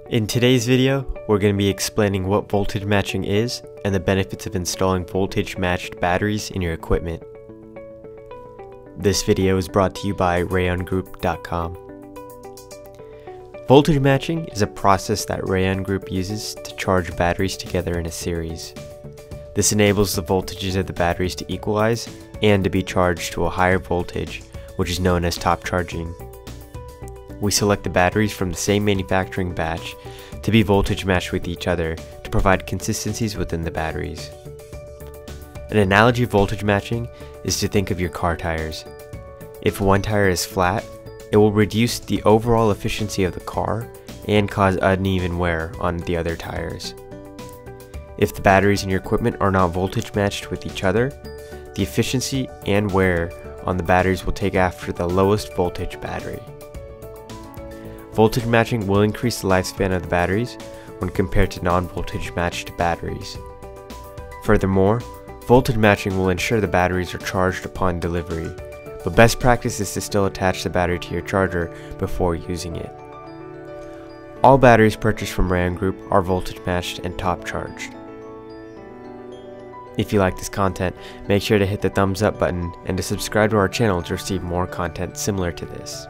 In today's video, we're going to be explaining what voltage matching is and the benefits of installing voltage matched batteries in your equipment. This video is brought to you by RaionGroup.com. Voltage matching is a process that Raion Group uses to charge batteries together in a series. This enables the voltages of the batteries to equalize and to be charged to a higher voltage, which is known as top charging. We select the batteries from the same manufacturing batch to be voltage matched with each other to provide consistencies within the batteries. An analogy of voltage matching is to think of your car tires. If one tire is flat, it will reduce the overall efficiency of the car and cause uneven wear on the other tires. If the batteries in your equipment are not voltage matched with each other, the efficiency and wear on the batteries will take after the lowest voltage battery. Voltage matching will increase the lifespan of the batteries when compared to non-voltage matched batteries. Furthermore, voltage matching will ensure the batteries are charged upon delivery, but best practice is to still attach the battery to your charger before using it. All batteries purchased from Raion Group are voltage matched and top charged. If you like this content, make sure to hit the thumbs up button and to subscribe to our channel to receive more content similar to this.